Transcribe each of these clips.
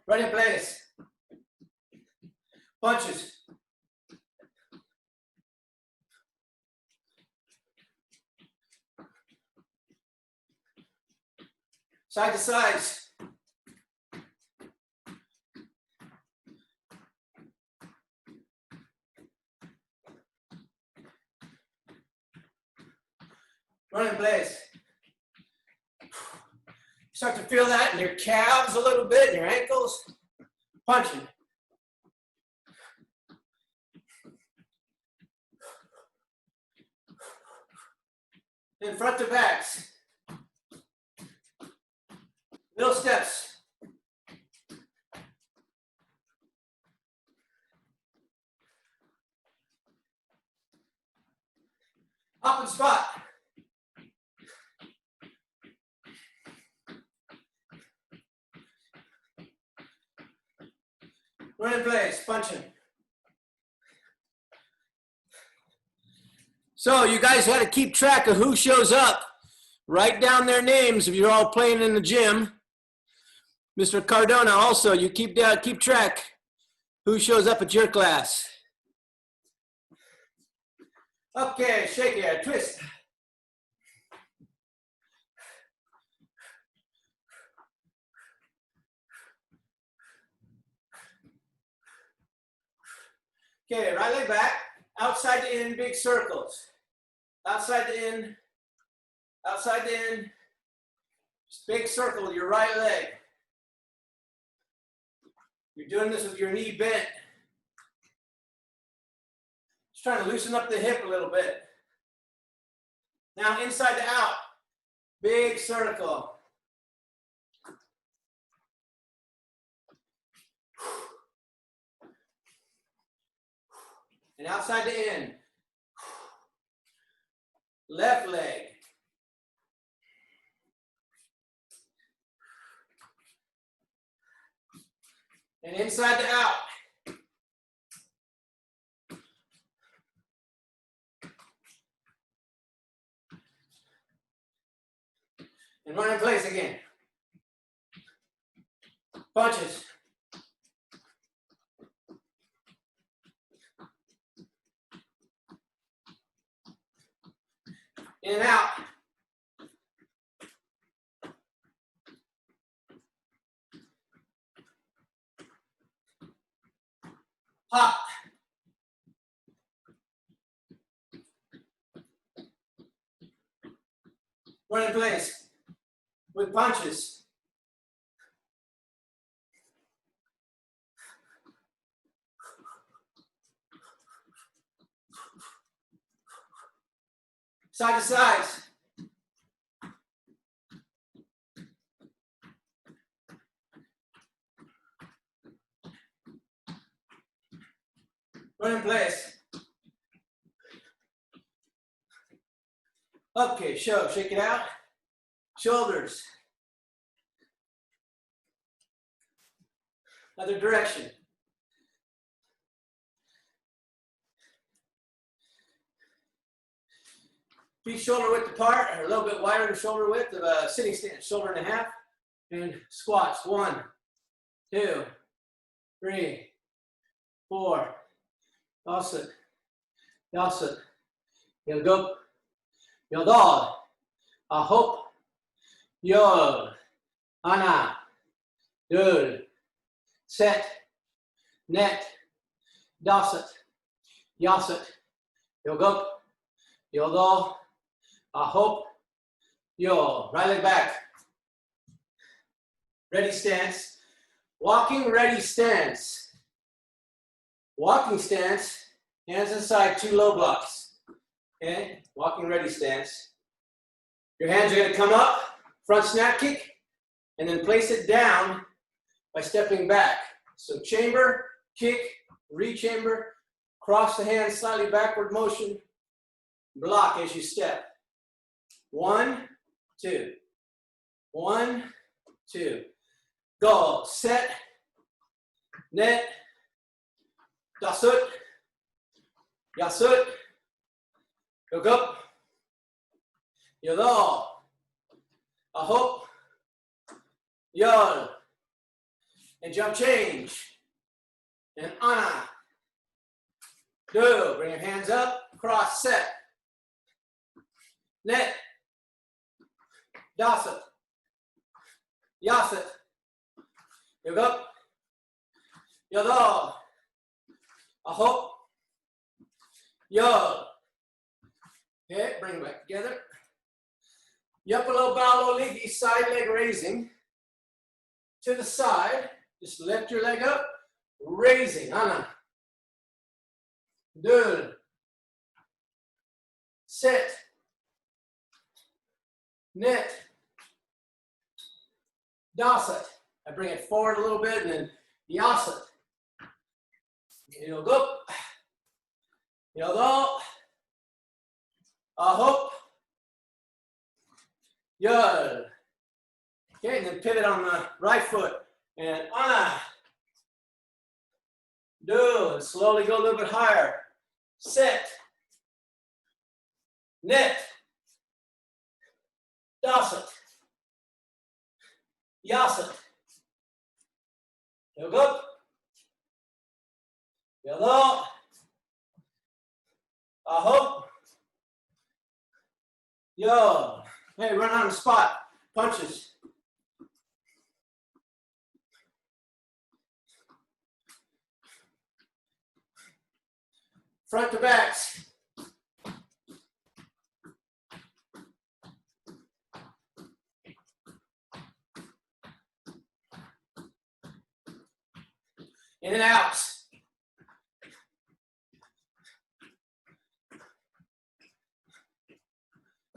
Right in place. Punches. Side to sides. Run in place. Start to feel that in your calves a little bit, in your ankles. Punching. Then front to backs. Middle steps. Hop and spot. Run in place, punching. So you guys got to keep track of who shows up. Write down their names if you're all playing in the gym. Mr. Cardona, also, you keep track who shows up at your class. Okay, shake it, twist. Okay, right leg back, outside to in, big circles. Outside to in, outside to in. Just big circle with your right leg. You're doing this with your knee bent. Just trying to loosen up the hip a little bit. Now inside to out, big circle. And outside to in. Left leg. And inside to out. And run in place again. Punches. In and out. Hop. Run in place with punches. Side to sides. Run in place. Okay, shake it out. Shoulders. Other direction. Feet shoulder width apart, or a little bit wider than shoulder width of a sitting stance, shoulder and a half. And squats, 1, 2, 3, 4. Yasut, yasut. Yogop, yodol. Ahop, yod. Ana, dul. Set, net. Dasut, yasut. Yogop, yodol. Ahop, yo. Right leg back. Ready stance. Walking ready stance. Walking stance, hands inside, 2 low blocks. Okay, walking ready stance. Your hands are going to come up, front snap kick, and then place it down by stepping back. So chamber, kick, re-chamber, cross the hands slightly backward motion, block as you step. 1, 2. 1, 2. Go. Set. Net. Dasut. Yasut. Yogop. Yodol. Ahop. Yod. And jump change. And ana. Do. Bring your hands up, cross set. Net. Dasat. Yasat. Yoga. Yodo. Ahop. Yo. Okay, bring it back together. Yapalo balo ligi, side leg raising. To the side. Just lift your leg up. Raising. Ana. Dul. Sit. Net. Dasat. I bring it forward a little bit and then yasat. You'll go. You'll go. Ahop. Yud. Okay, and then pivot on the right foot. And ana. Do. And slowly go a little bit higher. Set. Net. Dasat. Yasat. You'll go. You'll go. Ahop. Yo. Hey, run on the spot. Punches. Front to backs. In and out.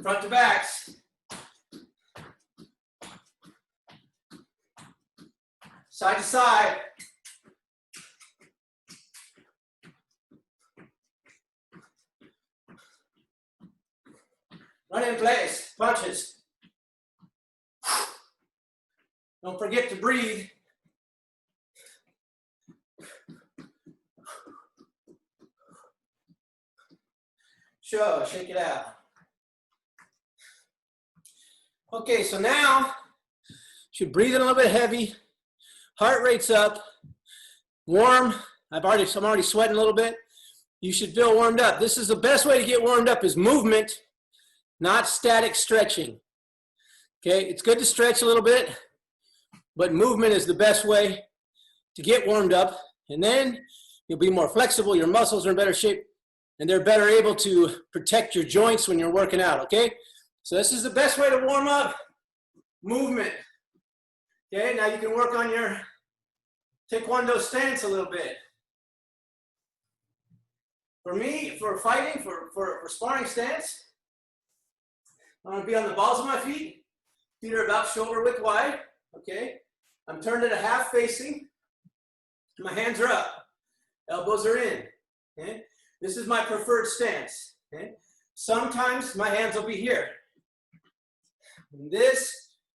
Front to backs. Side to side. Run in place. Punches. Don't forget to breathe. Sure, shake it out. Okay, so now should breathe in a little bit heavy. Heart rate's up. Warm. I'm already sweating a little bit. You should feel warmed up. This is the best way to get warmed up is movement, not static stretching. Okay, it's good to stretch a little bit, but movement is the best way to get warmed up. And then you'll be more flexible. Your muscles are in better shape, and they're better able to protect your joints when you're working out, okay? So this is the best way to warm up, movement. Okay, now you can work on your taekwondo stance a little bit. For me, for fighting, for sparring stance, I'm gonna be on the balls of my feet. Feet are about shoulder width wide, okay? I'm turned at a half facing. My hands are up, elbows are in, okay? This is my preferred stance, okay? Sometimes my hands will be here. And this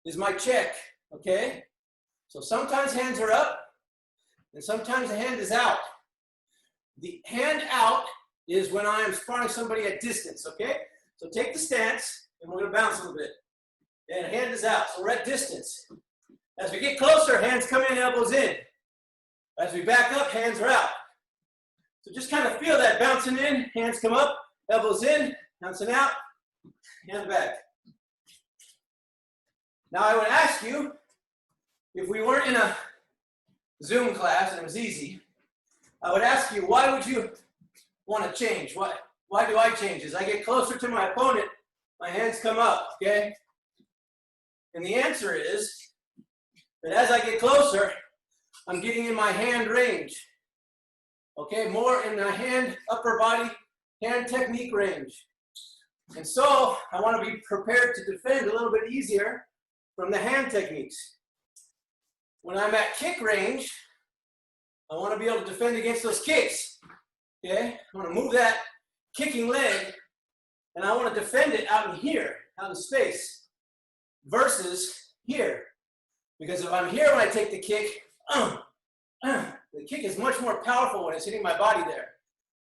is my check, okay? So sometimes hands are up, and sometimes the hand is out. The hand out is when I am sparring somebody at distance, okay? So take the stance, and we're gonna bounce a little bit. And hand is out, so we're at distance. As we get closer, hands come in, elbows in. As we back up, hands are out. So just kind of feel that bouncing in, hands come up, elbows in, bouncing out, hands back. Now I would ask you, if we weren't in a Zoom class and it was easy, I would ask you, why would you want to change? Why do I change? As I get closer to my opponent, my hands come up, okay? And the answer is that as I get closer, I'm getting in my hand range. Okay, more in the hand, upper body, hand technique range. And so I want to be prepared to defend a little bit easier from the hand techniques. When I'm at kick range, I want to be able to defend against those kicks. Okay, I want to move that kicking leg and I want to defend it out in here, out in space, versus here. Because if I'm here when I take the kick, the kick is much more powerful when it's hitting my body there.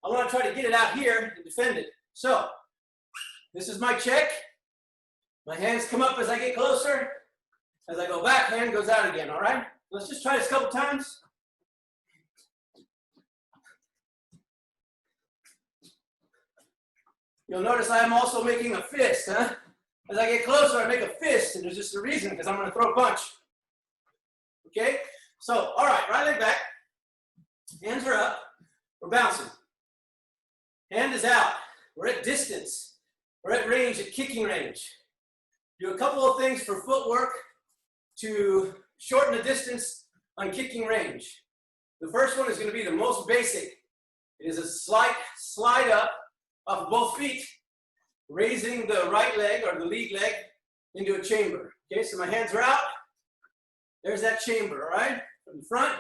I want to try to get it out here and defend it. So, this is my check. My hands come up as I get closer. As I go back, hand goes out again, all right? Let's just try this a couple times. You'll notice I am also making a fist, huh? As I get closer, I make a fist, and there's just a reason, because I'm going to throw a punch. Okay? So, all right, right leg back. Hands are up. We're bouncing. Hand is out. We're at distance. We're at range, at kicking range. Do a couple of things for footwork to shorten the distance on kicking range. The first one is going to be the most basic. It is a slight slide up off of both feet, raising the right leg or the lead leg into a chamber. Okay, so my hands are out. There's that chamber, all right? From the front,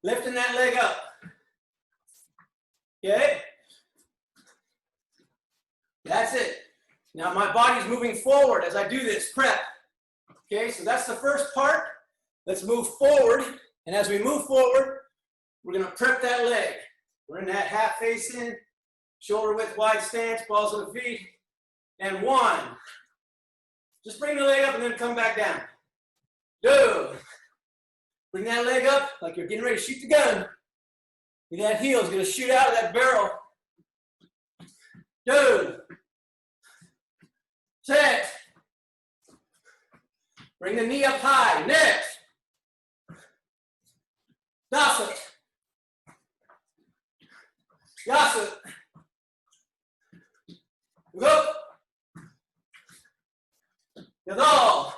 lifting that leg up. Okay? That's it. Now my body's moving forward as I do this prep. Okay, so that's the first part. Let's move forward. And as we move forward, we're going to prep that leg. We're in that half face in, shoulder width wide stance, balls of the feet. And 1. Just bring the leg up and then come back down. 2. Bring that leg up like you're getting ready to shoot the gun. And that heel is going to shoot out of that barrel. 2. Set. Bring the knee up high. Next. Dasat. Yasat. Go. Yadal.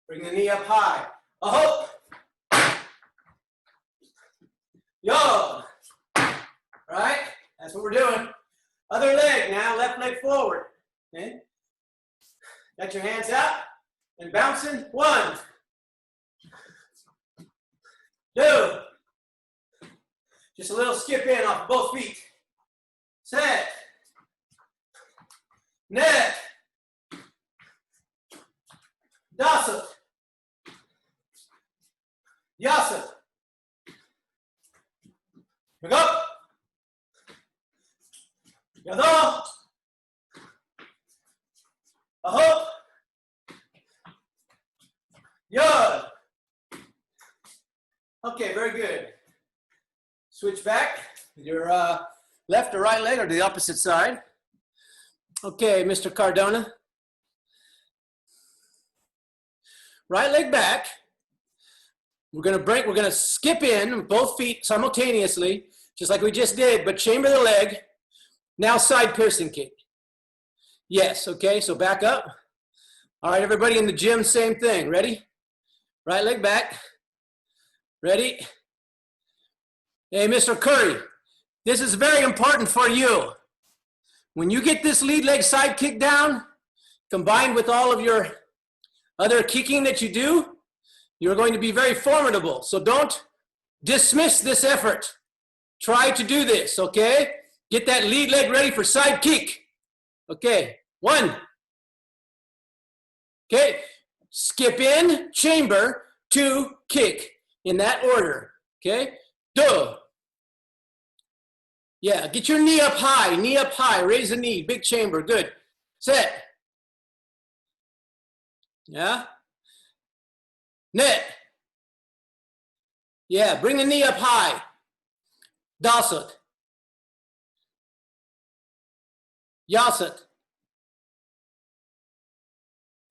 Bring the knee up high. Ahop. Yo. Right? That's what we're doing. Other leg now, left leg forward. Okay? Got your hands out and bouncing. 1. 2. Just a little skip in off both feet. Set. Net. Dasat. Yasat. Go. Yado. Ahop. Yod. Okay, very good. Switch back with your left or right leg or to the opposite side. Okay, Mr. Cardona. Right leg back. We're gonna skip in with both feet simultaneously, just like we just did, but chamber the leg. Now side piercing kick. Yes, okay, so back up. All right, everybody in the gym, same thing. Ready? Right leg back. Ready? Hey, Mr. Curry, this is very important for you. When you get this lead leg side kick down, combined with all of your other kicking that you do, you're going to be very formidable. So don't dismiss this effort. Try to do this, okay? Get that lead leg ready for side kick. Okay, 1. Okay, skip in, chamber, 2, kick, in that order, okay? 2. Yeah, get your knee up high, raise the knee, big chamber, good. Set. Yeah. Net. Yeah, bring the knee up high. Dasat. Yasat.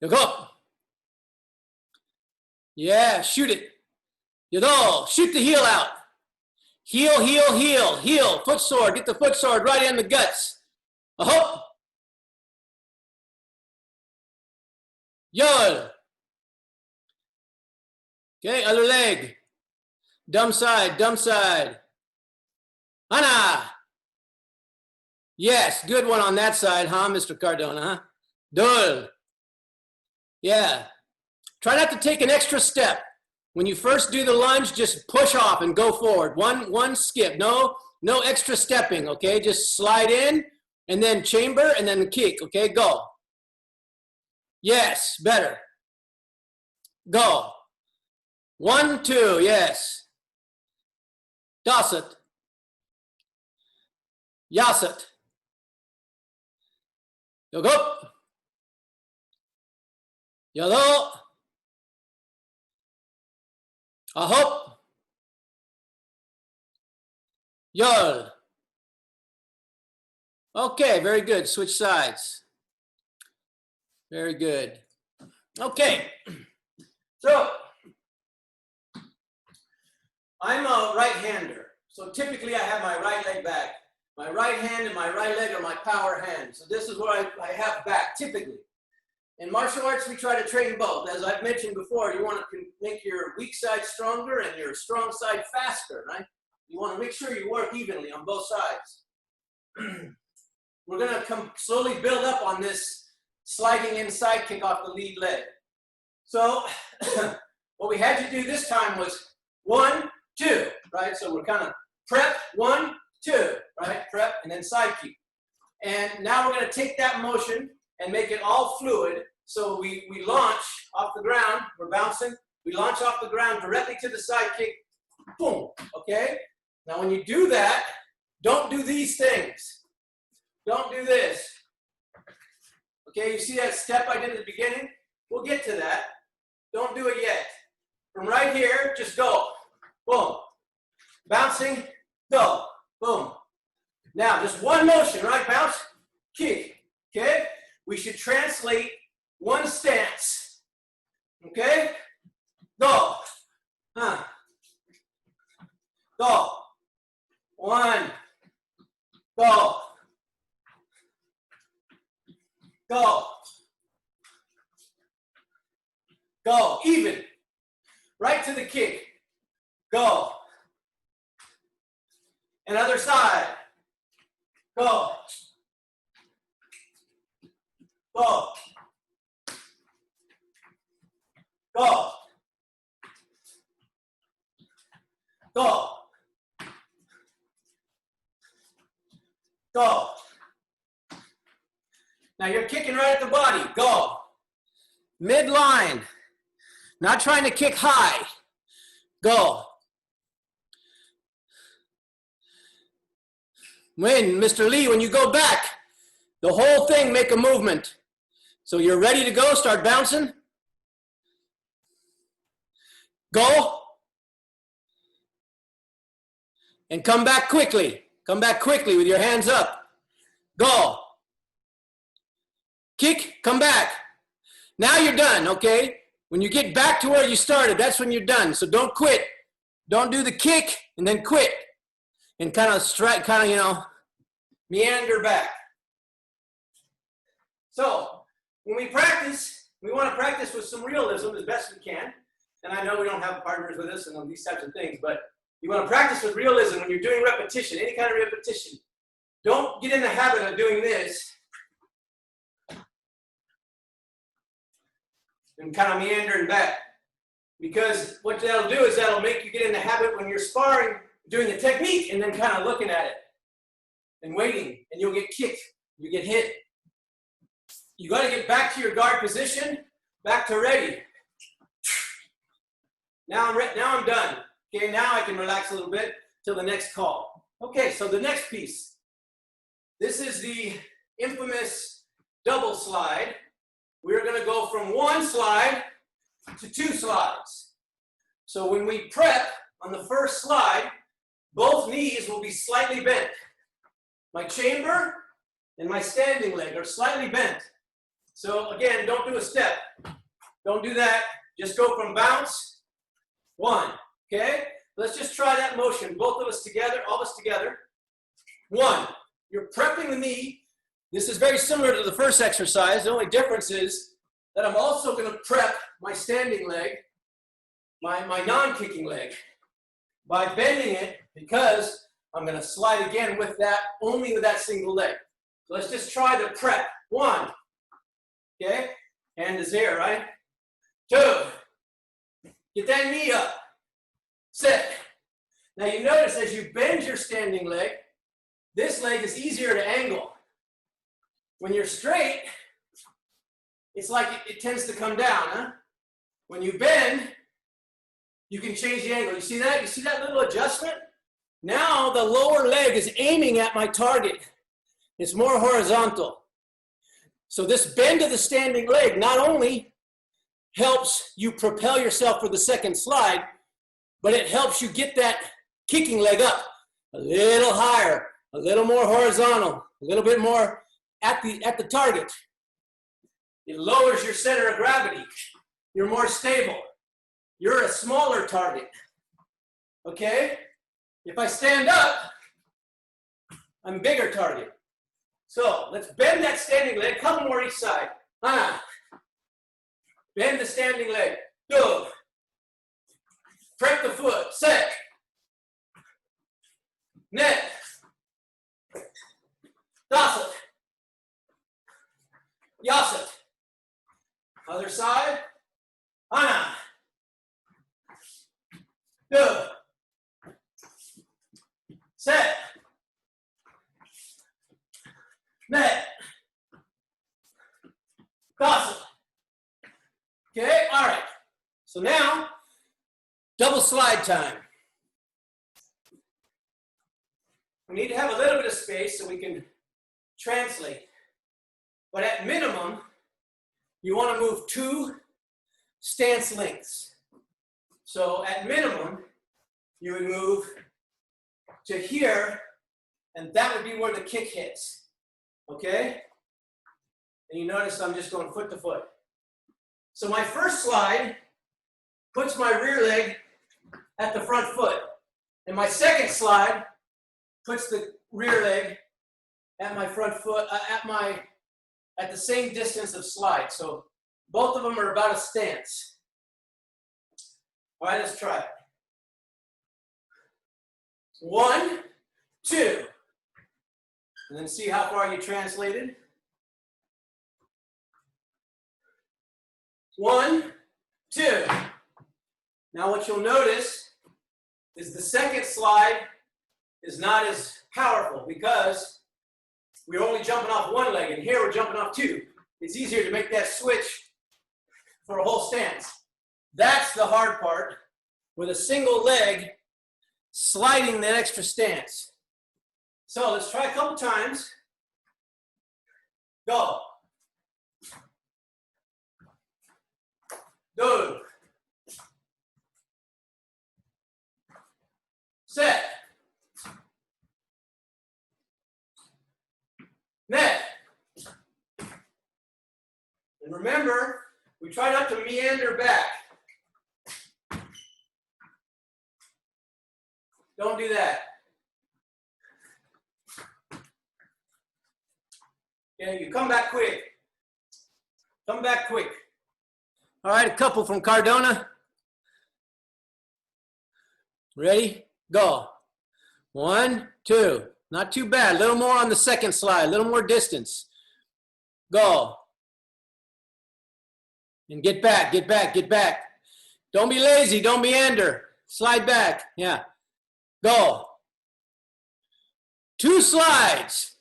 You go. Yeah, shoot it. Yado, shoot the heel out. Heel, heel, heel, heel, foot sword. Get the foot sword right in the guts. Ahop. Yod. Okay, other leg. Dumb side, dumb side. Ana. Yes, good one on that side, huh, Mr. Cardona, huh? Dul. Yeah. Try not to take an extra step. When you first do the lunge, just push off and go forward. One skip. No extra stepping, okay? Just slide in and then chamber and then kick, okay? Go. Yes, better. Go. 1, 2, yes. Dasat. Yasat. Yo go. Yado. Ahop. Yod. Okay, very good. Switch sides. Very good. Okay. So, I'm a right-hander. So typically I have my right leg back. My right hand and my right leg are my power hand. So this is what I have back, typically. In martial arts, we try to train both. As I've mentioned before, you want to make your weak side stronger and your strong side faster, right? You want to make sure you work evenly on both sides. We're going to come slowly build up on this sliding inside kick off the lead leg. So what we had to do this time was 1, 2, right? So we're kind of prep, 1, 2, right? Prep and then side kick. And now we're going to take that motion and make it all fluid. So we launch off the ground, we're bouncing, we launch off the ground directly to the side kick, boom, okay? Now when you do that, don't do these things. Don't do this. Okay, you see that step I did at the beginning? We'll get to that. Don't do it yet. From right here, just go, boom. Bouncing, go, boom. Now, just one motion, right? Bounce, kick, okay? We should translate one stance, okay? Go, go, 1, go, go, go, even, right to the kick, go, and other side, go, go, go, go, go. Now you're kicking right at the body, go. Midline, not trying to kick high, go. Mr. Lee, when you go back, the whole thing make a movement. So you're ready to go, start bouncing. Go. And come back quickly. Come back quickly with your hands up. Go. Kick, come back. Now you're done, okay? When you get back to where you started, that's when you're done. So don't quit. Don't do the kick and then quit. And kind of strike, you know, meander back. So when we practice, we want to practice with some realism as best we can. And I know we don't have partners with us and on these types of things, but you want to practice with realism when you're doing repetition, any kind of repetition. Don't get in the habit of doing this and kind of meandering back. Because what that'll do is that'll make you get in the habit when you're sparring, doing the technique, and then kind of looking at it and waiting, and you'll get kicked, you get hit. You got to get back to your guard position, back to ready. Now I'm done. Okay, now I can relax a little bit till the next call. Okay, so the next piece. This is the infamous double slide. We're going to go from 1 slide to 2 slides. So when we prep on the first slide, both knees will be slightly bent. My chamber and my standing leg are slightly bent. So again, don't do a step. Don't do that. Just go from bounce, 1. Okay? Let's just try that motion. Both of us together, all of us together. 1. You're prepping the knee. This is very similar to the first exercise. The only difference is that I'm also going to prep my standing leg, my non-kicking leg, by bending it, because I'm going to slide again with that, only with that single leg. So let's just try the prep. 1. Okay? Hand is here, right? 2. Get that knee up. Sit. Now you notice as you bend your standing leg, this leg is easier to angle. When you're straight, it's like it tends to come down, huh? When you bend, you can change the angle. You see that? You see that little adjustment? Now the lower leg is aiming at my target. It's more horizontal. So this bend of the standing leg not only helps you propel yourself for the second slide, but it helps you get that kicking leg up a little higher, a little more horizontal, a little bit more at the target. It lowers your center of gravity. You're more stable. You're a smaller target, okay? If I stand up, I'm a bigger target. So let's bend that standing leg, couple more each side. Bend the standing leg, go. Prep the foot, set. Net. Dasat. Yasat. Other side. Ana. Go. Set. Net. Dasat. Okay, all right. So now, double slide time. We need to have a little bit of space so we can translate. But at minimum, you want to move 2 stance lengths. So at minimum, you would move to here, and that would be where the kick hits. Okay? And you notice I'm just going foot to foot. So my first slide puts my rear leg at the front foot. And my second slide puts the rear leg at my front foot, at the same distance of slide. So both of them are about a stance. All right, let's try it. 1, 2. And then see how far you translated. 1, 2. Now what you'll notice is the second slide is not as powerful because we're only jumping off one leg, and here we're jumping off 2. It's easier to make that switch for a whole stance. That's the hard part, with a single leg sliding that extra stance. So let's try a couple times. Go. Go. Set. Net. And remember, we try not to meander back. Don't do that. Okay, you come back quick. Come back quick. All right, a couple from Cardona. Ready? Go. 1, 2. Not too bad. A little more on the second slide. A little more distance. Go. And get back, get back, get back. Don't be lazy. Don't meander. Slide back. Yeah. Go. 2 slides.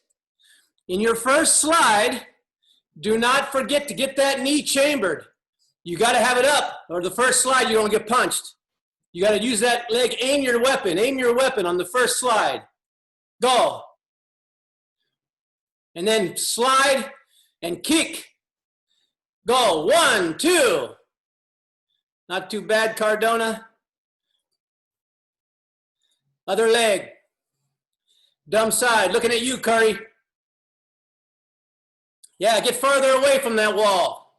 In your first slide, do not forget to get that knee chambered. You got to have it up, or the first slide you don't get punched. You got to use that leg. Aim your weapon on the first slide. Go. And then slide and kick. Go. 1, 2. Not too bad, Cardona. Other leg. Dumb side. Looking at you, Curry. Yeah, get further away from that wall.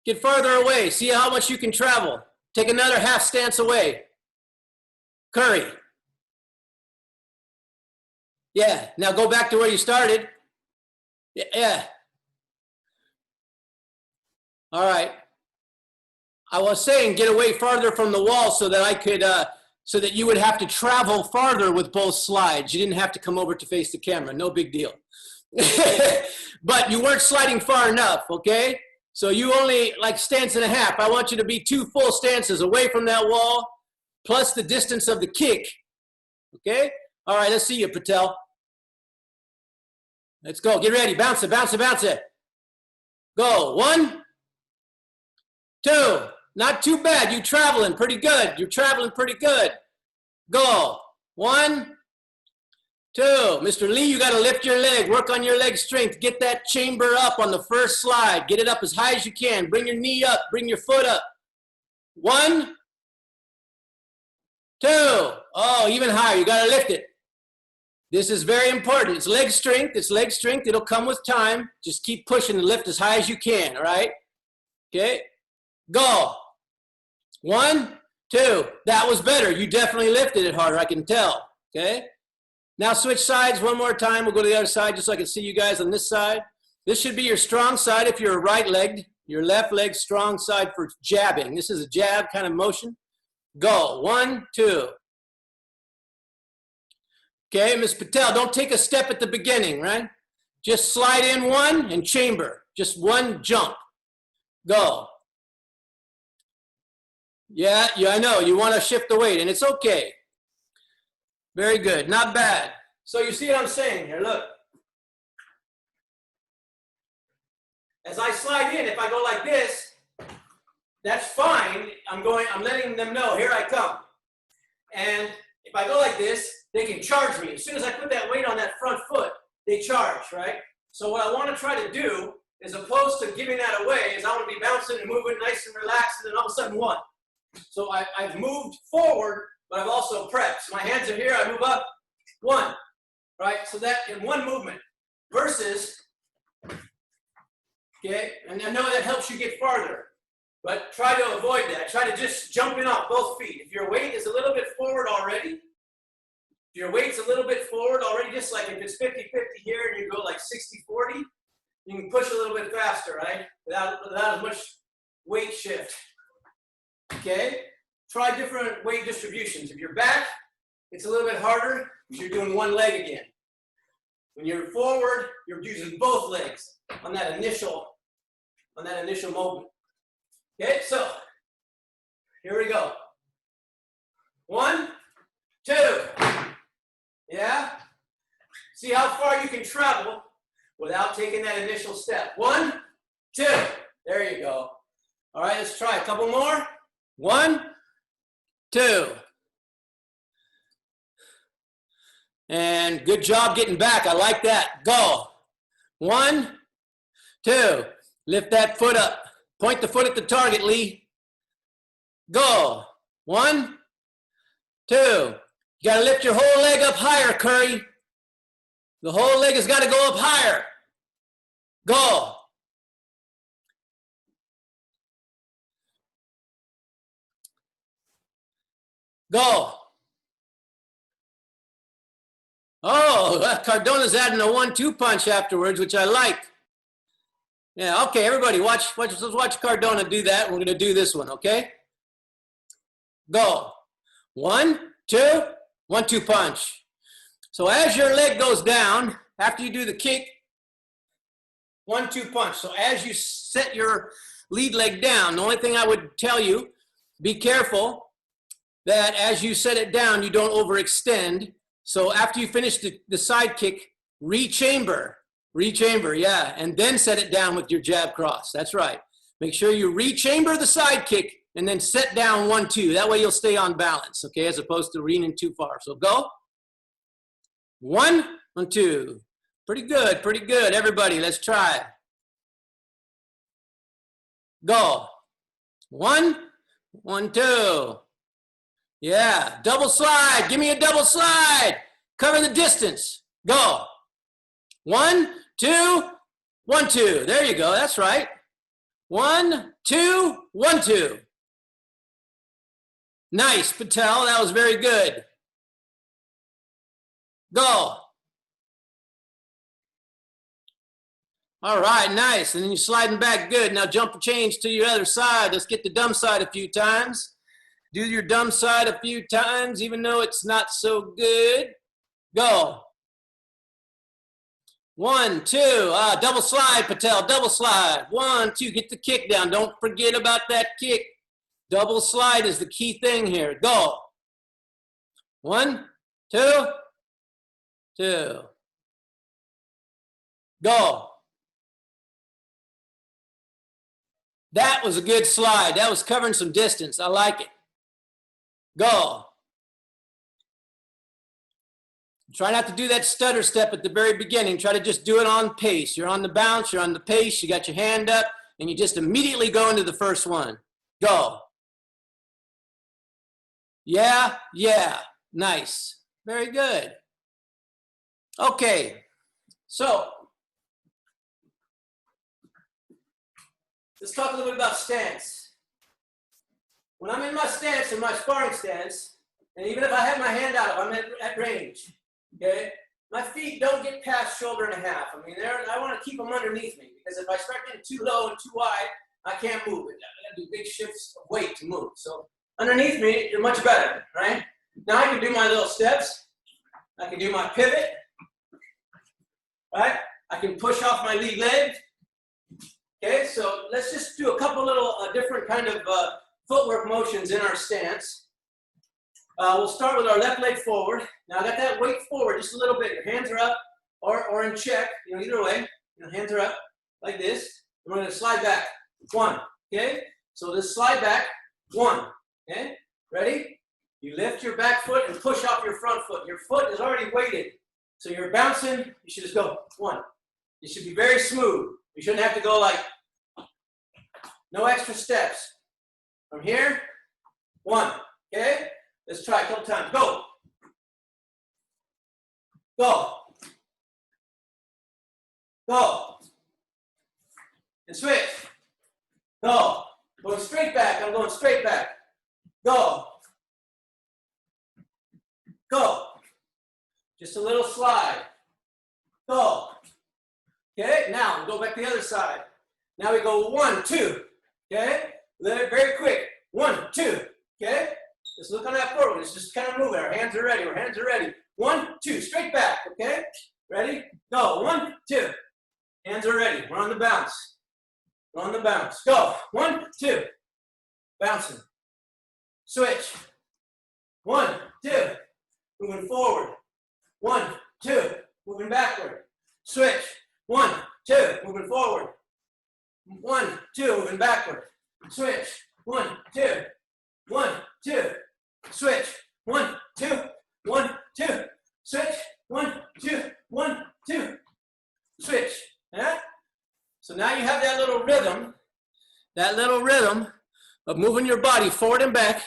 Get further away. See how much you can travel. Take another half stance away. Curry. Yeah, now go back to where you started. Yeah. All right. I was saying get away farther from the wall so that I could, so that you would have to travel farther with both slides. You didn't have to come over to face the camera. No big deal. But you weren't sliding far enough, okay? So you only like stance and a half. I want you to be 2 full stances away from that wall, plus the distance of the kick, okay? All right, let's see you, Patel. Let's go, get ready, bounce it, bounce it, bounce it. Go, 1, 2, not too bad, you're traveling pretty good. You're traveling pretty good. Go, 1, 2. Mr. Lee, you gotta lift your leg, work on your leg strength. Get that chamber up on the first slide. Get it up as high as you can. Bring your knee up, bring your foot up. 1, 2. Oh, even higher. You got to lift it. This is very important. It's leg strength. It's leg strength. It'll come with time. Just keep pushing and lift as high as you can, all right? Okay, go. 1, 2. That was better. You definitely lifted it harder, I can tell, okay? Now switch sides one more time. We'll go to the other side just so I can see you guys on this side. This should be your strong side if you're right-legged. Your left leg strong side for jabbing. This is a jab kind of motion. Go. 1, 2. Okay, Ms. Patel, don't take a step at the beginning, right? Just slide in 1 and chamber. Just 1 jump. Go. Yeah, I know. You want to shift the weight, and it's okay. Very good. Not bad. So you see what I'm saying here? Look. As I slide in, if I go like this, that's fine. I'm letting them know, here I come. And if I go like this, they can charge me. As soon as I put that weight on that front foot, they charge, right? So what I want to try to do, as opposed to giving that away, is I want to be bouncing and moving nice and relaxed, and then all of a sudden 1. So I've moved forward, but I've also prepped. So my hands are here, I move up, 1, right? So that in 1 movement versus, okay, and I know that helps you get farther, but try to avoid that. Try to just jump in off both feet. If your weight is a little bit forward already, just like if it's 50-50 here and you go like 60-40, you can push a little bit faster, right? Without as much weight shift. Okay? Try different weight distributions. If you're back, it's a little bit harder because you're doing 1 leg again. When you're forward, you're using both legs on that initial movement. Okay, so here we go. 1, 2. Yeah? See how far you can travel without taking that initial step. 1, 2. There you go. All right, let's try a couple more. 1, 2. And good job getting back. I like that. Go. 1, 2. Lift that foot up. Point the foot at the target, Lee. Go. 1, 2. You got to lift your whole leg up higher, Curry. The whole leg has got to go up higher. Go. Go. Oh, Cardona's adding a 1-2 punch afterwards, which I like. Yeah, okay, everybody, let's watch Cardona do that. We're going to do this one, okay? Go. 1, 2, 1-2 punch. So as your leg goes down, after you do the kick, 1-2 punch. So as you set your lead leg down, the only thing I would tell you, be careful that as you set it down, you don't overextend. So after you finish the side kick, rechamber, yeah, and then set it down with your jab cross. That's right. Make sure you rechamber the side kick and then set down 1-2. That way you'll stay on balance, okay, as opposed to leaning too far. So go. 1, 2. Pretty good, pretty good. Everybody, let's try. Go. 1, 2. Yeah, double slide. Give me a double slide. Cover the distance. Go. 1, 2, 1, 2. There you go. That's right. 1, 2, 1, 2. Nice, Patel. That was very good. Go. All right, nice. And then you're sliding back good. Now jump and change to your other side. Let's get the dumb side a few times. Do your dumb side a few times, even though it's not so good. Go. 1, 2. Double slide, Patel. Double slide. 1, 2. Get the kick down. Don't forget about that kick. Double slide is the key thing here. Go. 1, 2, 2. Go. That was a good slide. That was covering some distance. I like it. Go. Try not to do that stutter step at the very beginning. Try to just do it on pace. You're on the bounce, you're on the pace, you got your hand up, and you just immediately go into the first one. Go. Yeah, yeah. Nice. Very good. Okay. So let's talk a little bit about stance. When I'm in my stance, in my sparring stance, and even if I have my hand out, if I'm at range, okay, my feet don't get past shoulder and a half. I mean, I want to keep them underneath me, because if I start getting too low and too wide, I can't move it. I got to do big shifts of weight to move. So underneath me, you're much better, right? Now I can do my little steps. I can do my pivot, right? I can push off my lead leg. Okay, so let's just do a couple little different kind of footwork motions in our stance. We'll start with our left leg forward. Now I got that weight forward just a little bit. Your hands are up or in check, either way. Hands are up like this. And we're going to slide back. 1, okay? So let's slide back. 1, okay? Ready? You lift your back foot and push off your front foot. Your foot is already weighted. So you're bouncing, you should just go 1. It should be very smooth. You shouldn't have to go like, no extra steps. From here, 1, okay? Let's try a couple times. Go. Go. Go. And switch. Go. Going straight back. I'm going straight back. Go. Go. Just a little slide. Go. Okay, now we'll go back to the other side. Now we go 1, 2. Okay? Very quick. 1, 2. Okay? Just look on that forward. It's just kind of moving. Our hands are ready. Our hands are ready. 1, 2. Straight back. Okay? Ready? Go. 1, 2. Hands are ready. We're on the bounce. We're on the bounce. Go. 1, 2. Bouncing. Switch. 1, 2. Moving forward. 1, 2. Moving backward. Switch. 1, 2. Moving forward. 1, 2. Moving backward. Switch. 1, 2. 1, 2. Switch. 1, 2. 1, 2. Switch. 1, 2. 1, 2. Switch. Yeah? So now you have that little rhythm of moving your body forward and back,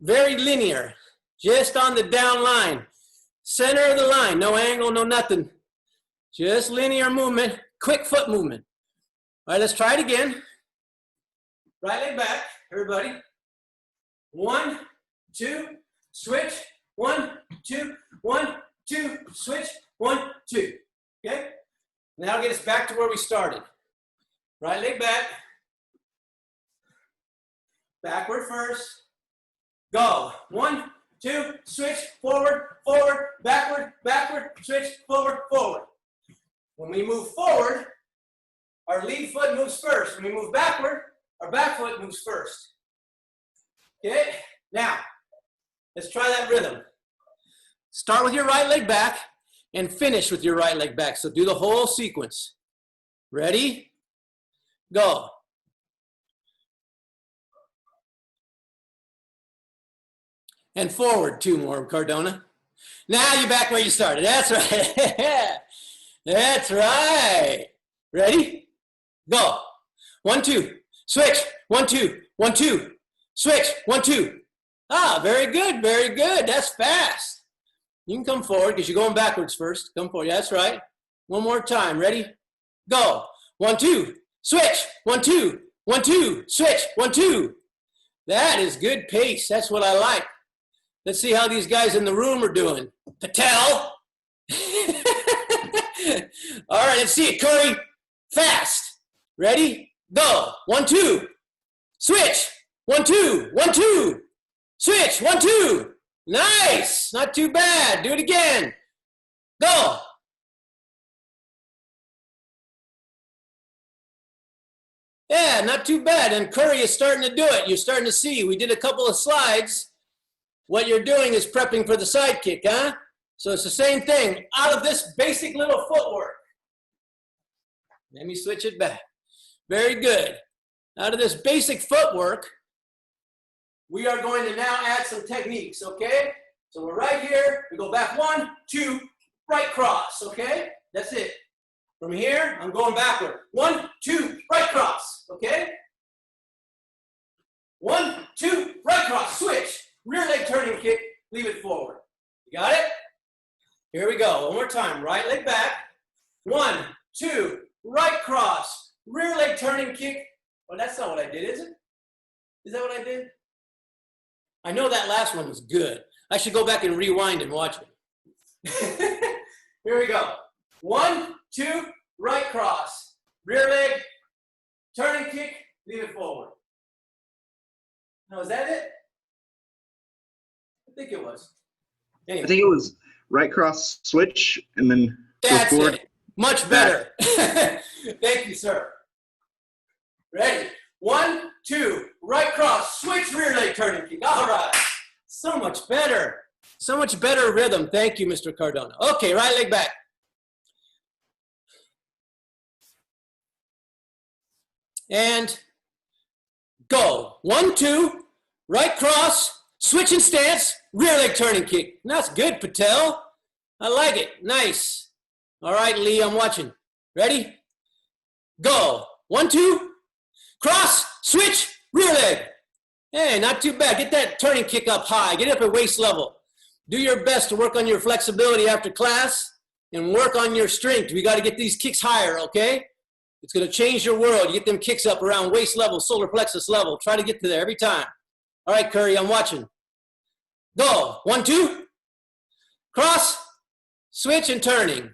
very linear, just on the down line, center of the line, no angle, no nothing, just linear movement, quick foot movement. All right, let's try it again. Right leg back, everybody. 1, 2, switch. 1, 2, 1, 2, switch. 1, 2. Okay? Now I'll get us back to where we started. Right leg back. Backward first. Go. 1, 2, switch. Forward, forward, backward, backward, switch, forward, forward. When we move forward, our lead foot moves first. When we move backward, our back foot moves first. Okay? Now, let's try that rhythm. Start with your right leg back and finish with your right leg back. So do the whole sequence. Ready? Go. And forward 2 more, Cardona. Now you're back where you started. That's right. That's right. Ready? Go. 1, 2. Switch. 1, 2. 1, 2. Switch. 1, 2. Ah, very good. Very good. That's fast. You can come forward because you're going backwards first. Come forward. Yeah, that's right. One more time. Ready? Go. 1, 2. Switch. 1, 2. 1, 2. Switch. 1, 2. That is good pace. That's what I like. Let's see how these guys in the room are doing. Patel. All right, let's see it. Curry. Fast. Ready? Go. 1, 2. Switch. 1, 2. 1, 2. Switch. 1, 2. Nice. Not too bad. Do it again. Go. Yeah, not too bad. And Curry is starting to do it. You're starting to see. We did a couple of slides. What you're doing is prepping for the side kick, huh? So it's the same thing. Out of this basic little footwork. Let me switch it back. Very good. Out of this basic footwork, we are going to now add some techniques, okay? So we're right here. We go back 1, 2, right cross, okay? That's it. From here, I'm going backward. 1, 2, right cross, okay? 1, 2, right cross, switch. Rear leg Here we go. One more time. Right leg back. 1, 2, right cross. Rear leg turning kick. Well, that's not what I did, is it? Is that what I did? I know that last one was good. I should go back and rewind and watch it. Here we go. 1, 2, right cross. Rear leg, turning kick, leave it forward. Now, is that it? I think it was. Anyway. I think it was right cross switch and then That's go forward. it. Much better. Thank you, sir. Ready? 1, 2, right cross, switch, rear leg turning kick. All right. So much better. So much better rhythm. Thank you, Mr. Cardona. Okay, right leg back. And go. 1, 2, right cross, switch and stance, rear leg turning kick. That's good, Patel. I like it. Nice. All right, Lee, I'm watching. Ready? Go. 1, 2, cross, switch, rear leg. Hey, not too bad. Get that turning kick up high. Get it up at waist level. Do your best to work on your flexibility after class and work on your strength. We got to get these kicks higher, okay? It's going to change your world. You get them kicks up around waist level, solar plexus level. Try to get to there every time. All right, Curry, I'm watching. Go. 1, 2, cross, switch, and turning.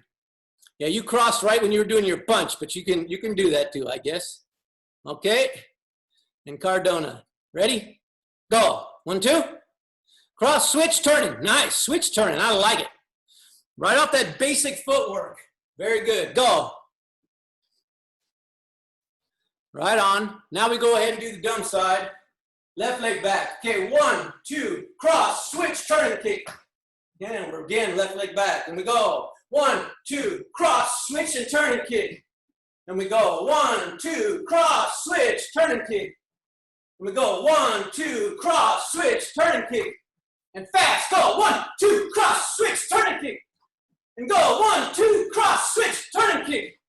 Yeah, you crossed right when you were doing your punch, but you can do that too, I guess. Okay. And Cardona. Ready? Go. 1, 2. Cross, switch, turning. Nice. Switch, turning. I like it. Right off that basic footwork. Very good. Go. Right on. Now we go ahead and do the dumb side. Left leg back. Okay, 1, 2, cross, switch, turning kick. Again, left leg back. And we go. 1, 2, cross, switch, and turning kick. And we go. 1, 2, cross, switch, turning kick. And we go. 1, 2, cross, switch, turning kick. And fast. Go. 1, 2, cross, switch, turning kick. And go. 1, 2, cross, switch, turning kick.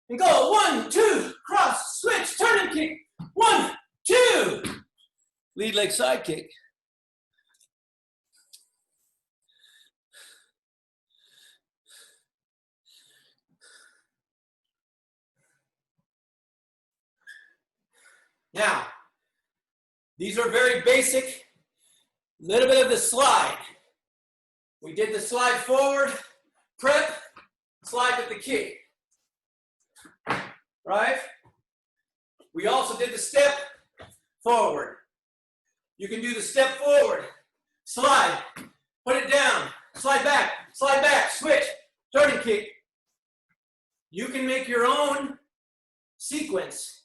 And go. 1, 2, cross, switch, turning kick. 1, 2. Lead leg side kick. Now, these are very basic. Little bit of the slide. We did the slide forward, prep, slide with the kick. Right? We also did the step forward. You can do the step forward, slide, put it down, slide back, switch, turning kick. You can make your own sequence.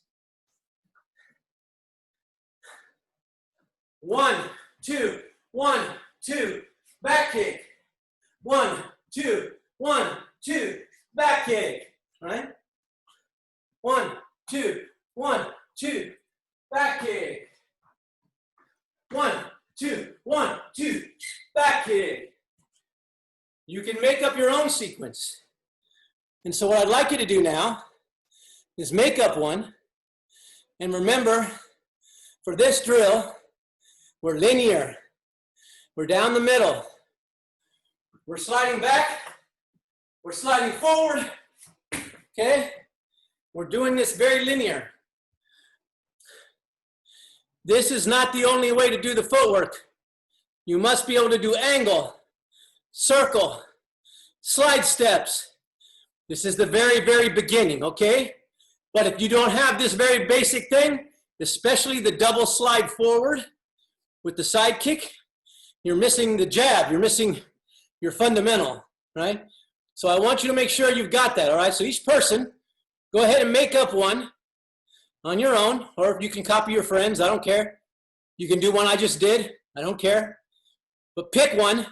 1, 2, 1, 2, back kick. 1, 2, 1, 2, back kick. Right? 1, 2, 1, 2, back kick. 1, 2, 1, 2, back kick. You can make up your own sequence. And so what I'd like you to do now is make up one. And remember, for this drill, we're linear. We're down the middle. We're sliding back. We're sliding forward. Okay? We're doing this very linear. This is not the only way to do the footwork. You must be able to do angle, circle, slide steps. This is the very, very beginning, okay? But if you don't have this very basic thing, especially the double slide forward with the side kick, you're missing the jab, you're missing your fundamental, right? So I want you to make sure you've got that, all right? So each person, go ahead and make up one on your own, or you can copy your friends, I don't care. You can do one I just did, I don't care. But pick one,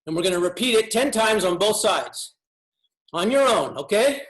and we're gonna repeat it 10 times on both sides. On your own, okay?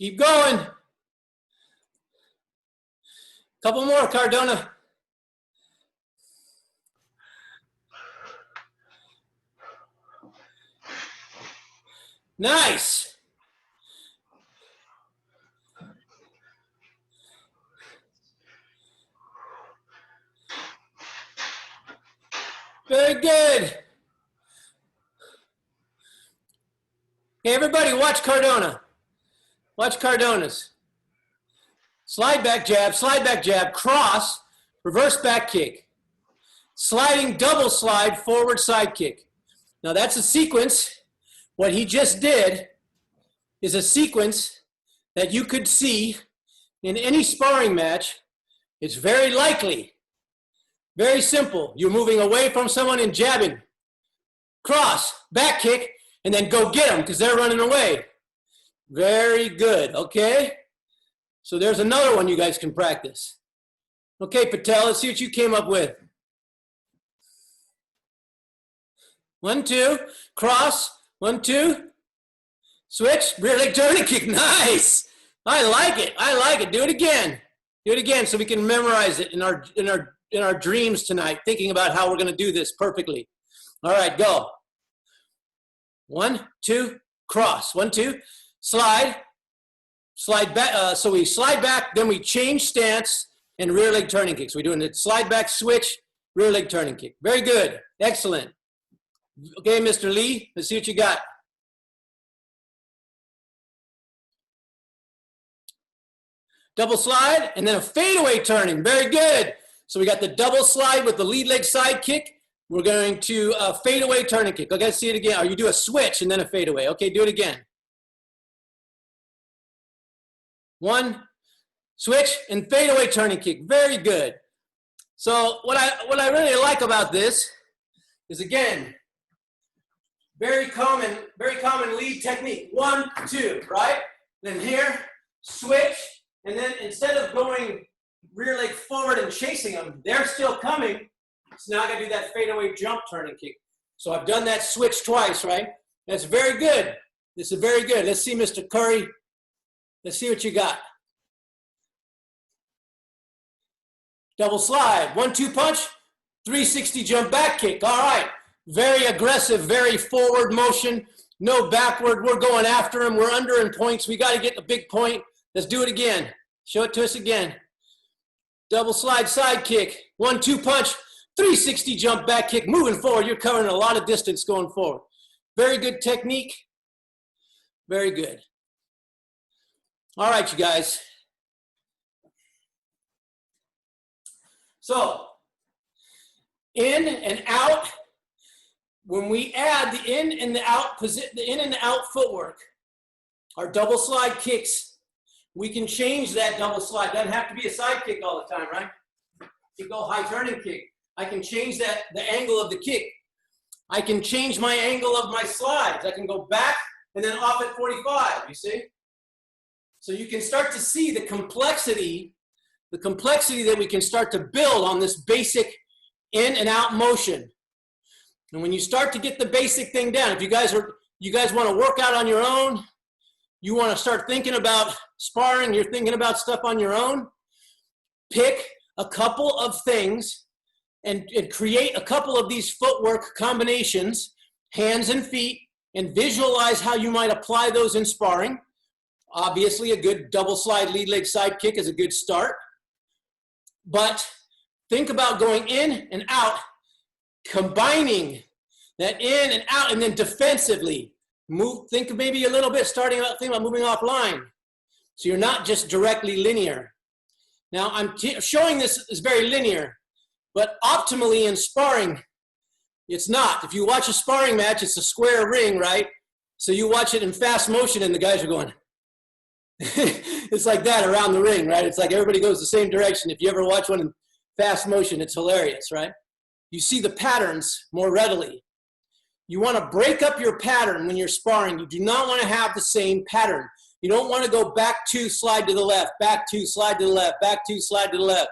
Keep going. Couple more, Cardona. Nice. Very good. Okay, everybody watch Cardona. Watch Cardona's. Slide back jab, cross, reverse back kick. Sliding double slide, forward side kick. Now that's a sequence. What he just did is a sequence that you could see in any sparring match. It's very likely, very simple. You're moving away from someone and jabbing. Cross, back kick, and then go get them because they're running away. Very good, okay? So there's another one you guys can practice. Okay, Patel, let's see what you came up with. 1, 2, cross, 1, 2, switch, rear leg turning kick, nice. I like it, do it again. Do it again so we can memorize it in our dreams tonight, thinking about how we're gonna do this perfectly. All right, go. 1, 2, cross, 1, 2, slide back, so we slide back, then we change stance and rear leg turning kick. So we're doing the slide back, switch, rear leg turning kick. Very good, excellent. Okay, Mr. Lee, let's see what you got. Double slide and then a fadeaway turning, very good. So we got the double slide with the lead leg side kick. We're going to fadeaway turning kick. Okay, let's see it again. Or you do a switch and then a fadeaway. Okay, do it again. 1, switch, and fadeaway turning kick. Very good. So what I really like about this is, again, very common lead technique. 1, 2, right? Then here, switch, and then instead of going rear leg forward and chasing them, they're still coming. So now I gotta do that fadeaway jump turning kick. So I've done that switch twice, right? That's very good. This is very good. Let's see, Mr. Curry. Let's see what you got. Double slide, 1, 2 punch, 360 jump back kick. All right, very aggressive, very forward motion, no backward. We're going after him. We're under in points. We got to get the big point. Let's do it again. Show it to us again. Double slide side kick, 1, 2 punch, 360 jump back kick. Moving forward, you're covering a lot of distance going forward. Very good technique. Very good. All right, you guys. So, in and out, when we add the in and the out footwork, our double slide kicks, we can change that double slide. Doesn't have to be a side kick all the time, right? You go high turning kick. I can change the angle of the kick. I can change my angle of my slides. I can go back and then off at 45, you see? So you can start to see the complexity that we can start to build on this basic in and out motion. And when you start to get the basic thing down, if you guys want to work out on your own, you want to start thinking about sparring, you're thinking about stuff on your own, pick a couple of things and create a couple of these footwork combinations, hands and feet, and visualize how you might apply those in sparring. Obviously, a good double slide lead leg side kick is a good start. But think about going in and out, combining that in and out, and then defensively. Think maybe a little bit, think about moving offline. So you're not just directly linear. Now, I'm showing this as very linear, but optimally in sparring, it's not. If you watch a sparring match, it's a square ring, right? So you watch it in fast motion and the guys are going, it's like that around the ring, right? It's like everybody goes the same direction. If you ever watch one in fast motion, it's hilarious, right? You see the patterns more readily. You want to break up your pattern when you're sparring. You do not want to have the same pattern. You don't want to go back 2, slide to the left, back 2, slide to the left, back 2, slide to the left.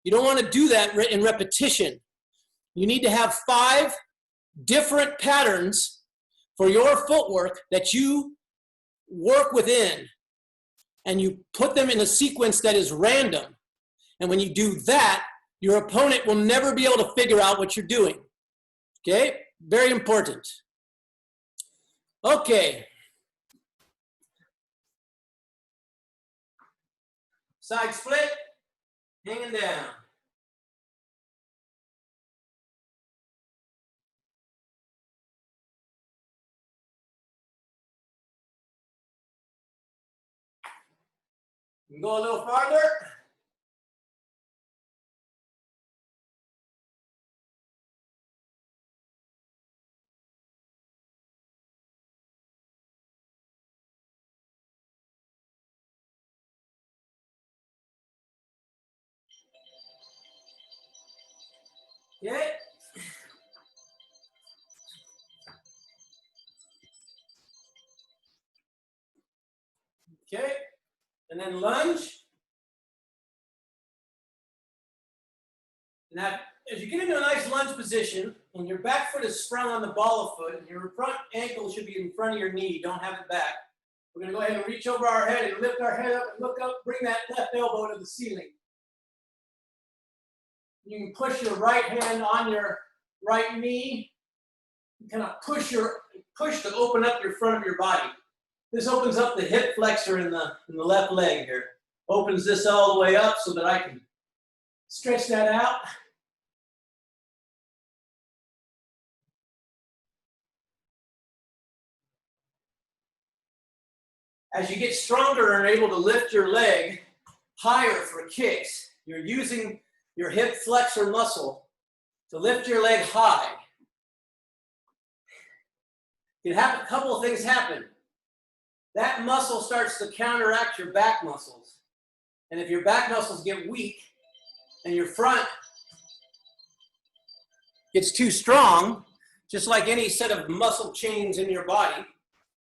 You don't want to do that in repetition. You need to have 5 different patterns for your footwork that you work within. and you put them in a sequence that is random. And when you do that, your opponent will never be able to figure out what you're doing. Okay, very important. Okay. Side split, hanging down. You can go a little farther. Okay. Okay. And then lunge. Now, as you get into a nice lunge position, and your back foot is sprung on the ball of foot, and your front ankle should be in front of your knee, don't have it back. We're going to go ahead and reach over our head and lift our head up and look up, bring that left elbow to the ceiling. You can push your right hand on your right knee. You kind of push to open up your front of your body. This opens up the hip flexor in the left leg here. Opens this all the way up so that I can stretch that out. As you get stronger and are able to lift your leg higher for kicks, you're using your hip flexor muscle to lift your leg high. A couple of things happen. That muscle starts to counteract your back muscles. And if your back muscles get weak and your front gets too strong, just like any set of muscle chains in your body,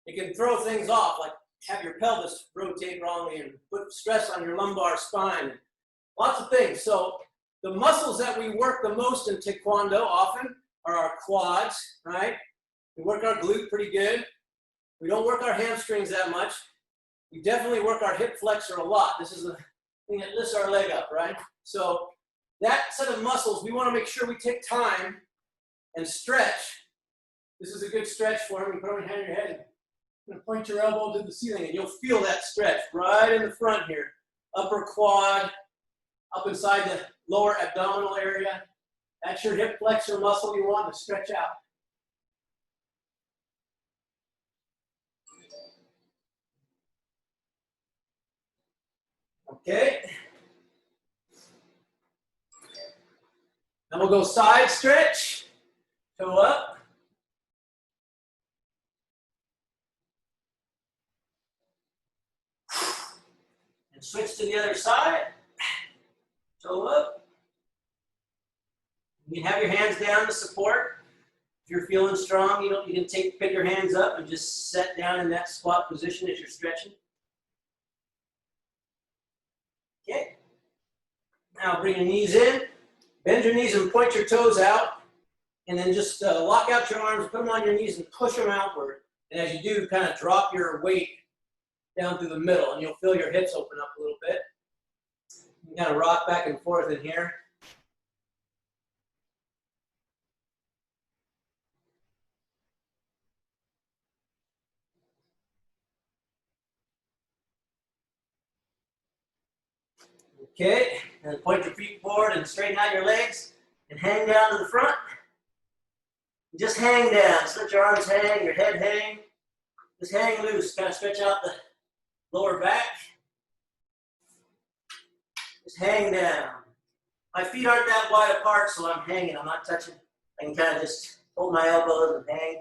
it can throw things off, like have your pelvis rotate wrongly and put stress on your lumbar spine. Lots of things. So the muscles that we work the most in Taekwondo often are our quads, right? We work our glute pretty good. We don't work our hamstrings that much. We definitely work our hip flexor a lot. This is the thing that lifts our leg up, right? So that set of muscles, we want to make sure we take time and stretch. This is a good stretch for them. You put on your hand on your head and point your elbow to the ceiling, and you'll feel that stretch right in the front here. Upper quad, up inside the lower abdominal area. That's your hip flexor muscle you want to stretch out. Okay. Then we'll go side stretch, toe up. And switch to the other side, toe up. You can have your hands down to support. If you're feeling strong, you can pick your hands up and just set down in that squat position as you're stretching. Okay. Now bring your knees in, bend your knees and point your toes out, and then just lock out your arms, put them on your knees and push them outward. And as you do, kind of drop your weight down through the middle, and you'll feel your hips open up a little bit. You can kind of rock back and forth in here. Okay, and point your feet forward and straighten out your legs and hang down to the front. Just hang down, so let your arms hang, your head hang. Just hang loose, kind of stretch out the lower back. Just hang down. My feet aren't that wide apart, so I'm hanging, I'm not touching. I can kind of just hold my elbows and hang.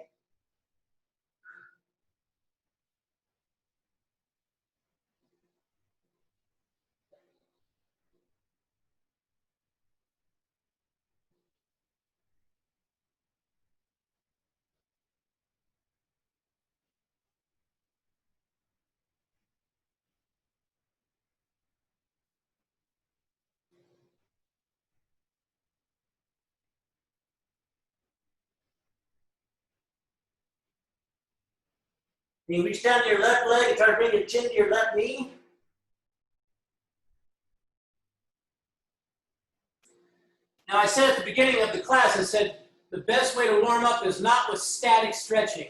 You reach down to your left leg and try to bring your chin to your left knee. Now, I said at the beginning of the class, I said the best way to warm up is not with static stretching.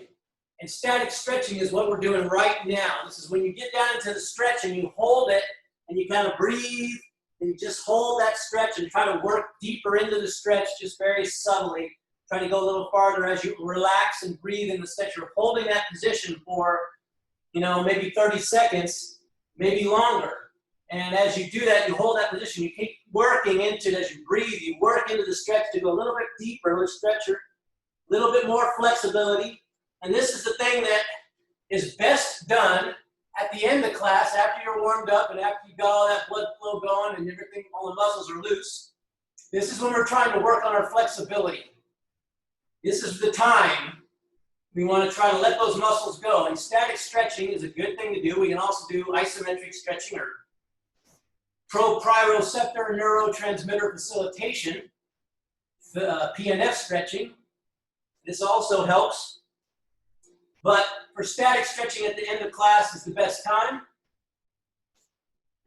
And static stretching is what we're doing right now. This is when you get down into the stretch and you hold it and you kind of breathe and you just hold that stretch and try to work deeper into the stretch just very subtly. Try to go a little farther as you relax and breathe in the stretch. You're holding that position for, maybe 30 seconds, maybe longer. And as you do that, you hold that position. You keep working into it as you breathe. You work into the stretch to go a little bit deeper, a little stretcher, a little bit more flexibility. And this is the thing that is best done at the end of class, after you're warmed up and after you got all that blood flow going and everything, all the muscles are loose. This is when we're trying to work on our flexibility. This is the time we want to try to let those muscles go. And static stretching is a good thing to do. We can also do isometric stretching or proprioceptor neurotransmitter facilitation, PNF stretching. This also helps. But for static stretching at the end of class is the best time.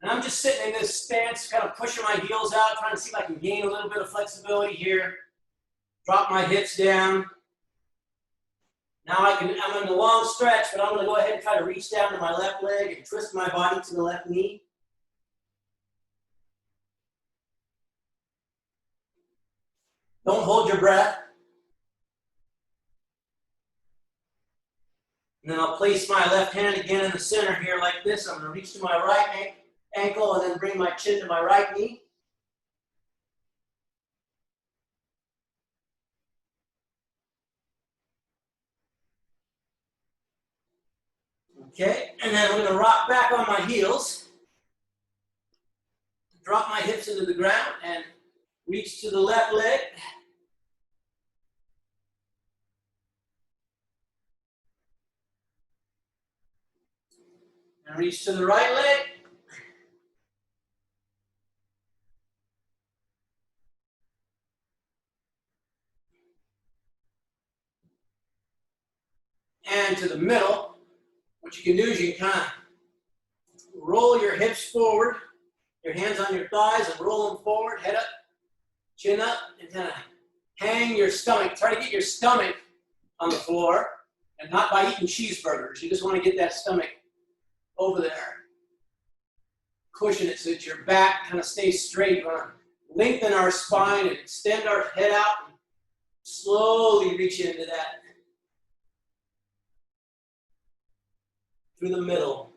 And I'm just sitting in this stance, kind of pushing my heels out, trying to see if I can gain a little bit of flexibility here. Drop my hips down. Now I'm in a long stretch, but I'm going to go ahead and try to reach down to my left leg and twist my body to the left knee. Don't hold your breath. And then I'll place my left hand again in the center here like this. I'm going to reach to my right ankle and then bring my chin to my right knee. Okay, and then I'm going to rock back on my heels. Drop my hips into the ground and reach to the left leg. And reach to the right leg. And to the middle. What you can do is you can kind of roll your hips forward, your hands on your thighs and roll them forward, head up, chin up, and kind of hang your stomach. Try to get your stomach on the floor and not by eating cheeseburgers. You just want to get that stomach over there. Cushion it so that your back kind of stays straight. We want to lengthen our spine and extend our head out and slowly reach into that. Through the middle.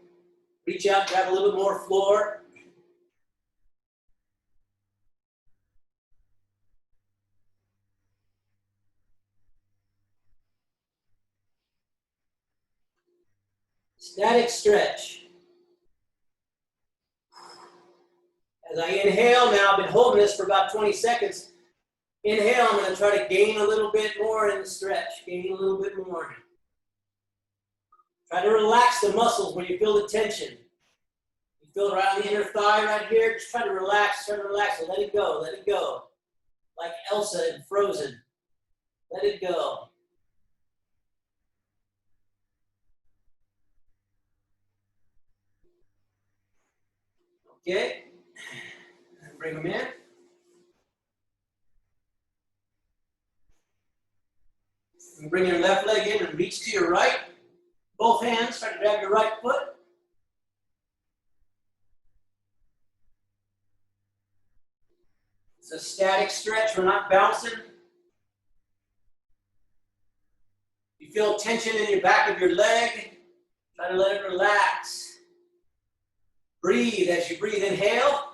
Reach out, grab a little bit more floor. Static stretch. As I inhale now, I've been holding this for about 20 seconds. Inhale, I'm going to try to gain a little bit more in the stretch. Gain a little bit more. Try to relax the muscles where you feel the tension. You feel it right on the inner thigh right here. Just try to relax, and let it go, let it go. Like Elsa in Frozen. Let it go. Okay, and bring them in. And bring your left leg in and reach to your right. Both hands, try to grab your right foot. It's a static stretch, we're not bouncing. You feel tension in your back of your leg, try to let it relax. Breathe. As you breathe, inhale,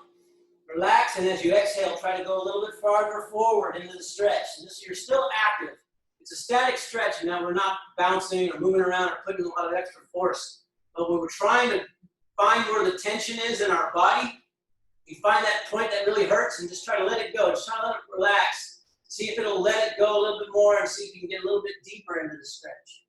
relax, and as you exhale, try to go a little bit farther forward into the stretch. And this, you're still active. It's a static stretch, and now we're not bouncing or moving around or putting a lot of extra force. But when we're trying to find where the tension is in our body, you find that point that really hurts and just try to let it go. Just try to let it relax. See if it'll let it go a little bit more and see if you can get a little bit deeper into the stretch.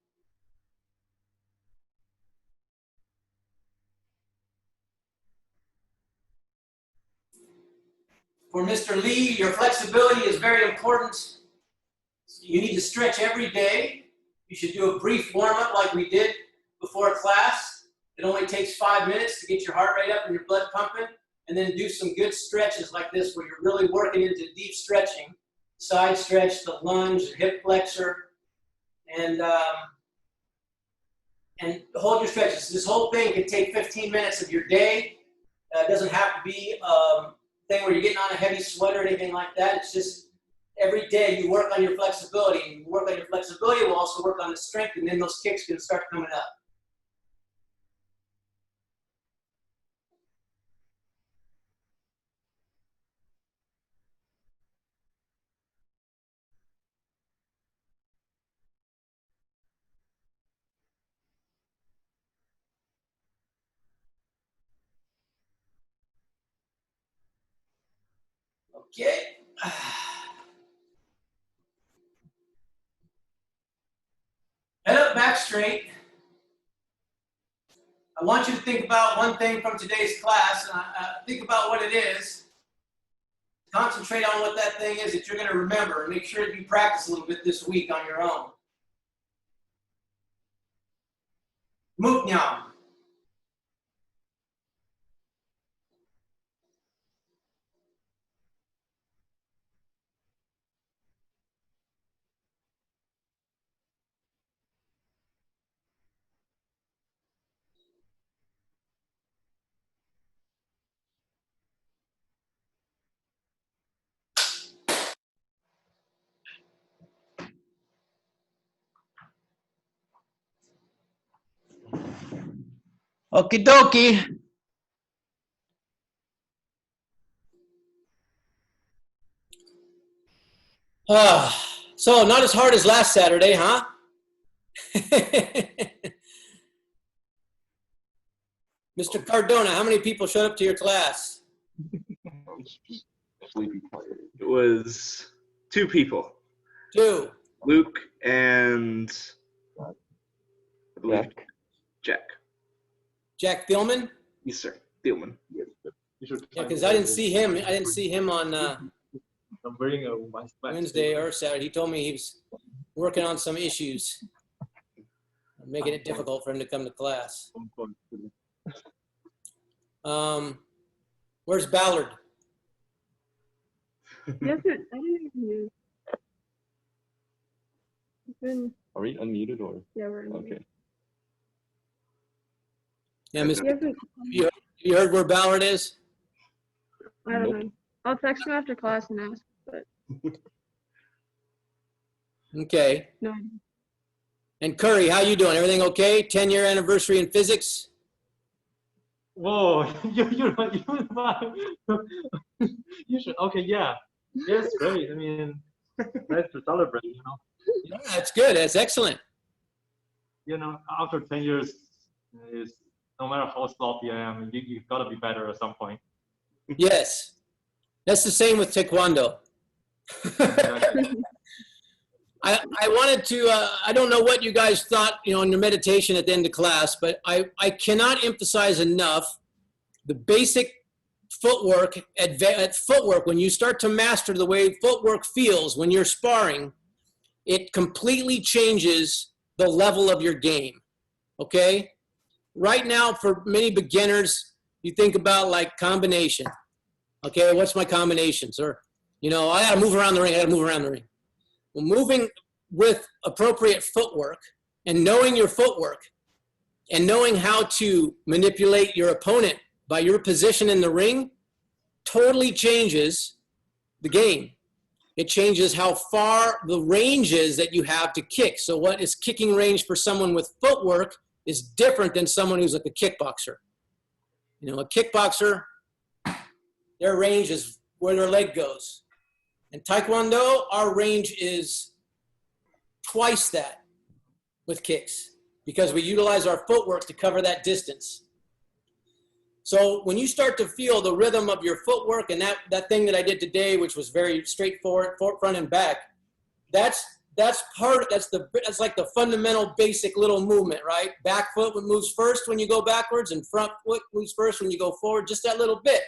For Mr. Lee, your flexibility is very important. You need to stretch every day. You should do a brief warm-up like we did before class. It only takes 5 minutes to get your heart rate up and your blood pumping. and then do some good stretches like this where you're really working into deep stretching. Side stretch, the lunge, the hip flexor, and hold your stretches. This whole thing can take 15 minutes of your day. It doesn't have to be a thing where you're getting on a heavy sweat or anything like that. It's just every day you work on your flexibility. And you work on your flexibility, we'll also work on the strength, and then those kicks can start coming up. Okay. Head up, back straight. I want you to think about one thing from today's class. Think about what it is. Concentrate on what that thing is that you're going to remember, and make sure that you practice a little bit this week on your own. Muknyam. Okie dokie. So not as hard as last Saturday, huh? Mr. Cardona, how many people showed up to your class? It was 2 people. 2. Luke and I believe Jack. Jack Thielman? Yes, sir. Thielman. Yeah, because I didn't see him. I didn't see him on I'm wearing a Wednesday or Saturday. He told me he was working on some issues, making it difficult for him to come to class. Where's Ballard? Yes, I didn't even use. Are we unmuted or? Yeah, we're unmuted. Okay. Yeah, Miss, He hasn't- you heard where Ballard is? I don't know. I'll text him after class and ask, but Okay. no. And Curry, how you doing? Everything okay? 10-year anniversary in physics? Whoa, you should, okay, yeah. Yes, great. I mean, nice to celebrate, you know. Yeah, that's good. That's excellent. You know, after 10 years, is no matter how sloppy I am, you've got to be better at some point. Yes. That's the same with Taekwondo. I wanted to, I don't know what you guys thought, you know, in your meditation at the end of class, but I cannot emphasize enough the basic footwork, footwork, when you start to master the way footwork feels when you're sparring, it completely changes the level of your game, okay? Right now, for many beginners, you think about like combination. Okay, what's my combinations? Or, you know, I gotta move around the ring, I gotta move around the ring. Well, moving with appropriate footwork and knowing your footwork and knowing how to manipulate your opponent by your position in the ring totally changes the game. It changes how far the range is that you have to kick. So what is kicking range for someone with footwork is different than someone who's like a kickboxer. You know, a kickboxer, their range is where their leg goes. In Taekwondo, our range is twice that with kicks because we utilize our footwork to cover that distance. So when you start to feel the rhythm of your footwork and that thing that I did today, which was very straightforward, front and back, that's like the fundamental basic little movement, right? Back foot moves first when you go backwards and front foot moves first when you go forward, just that little bit.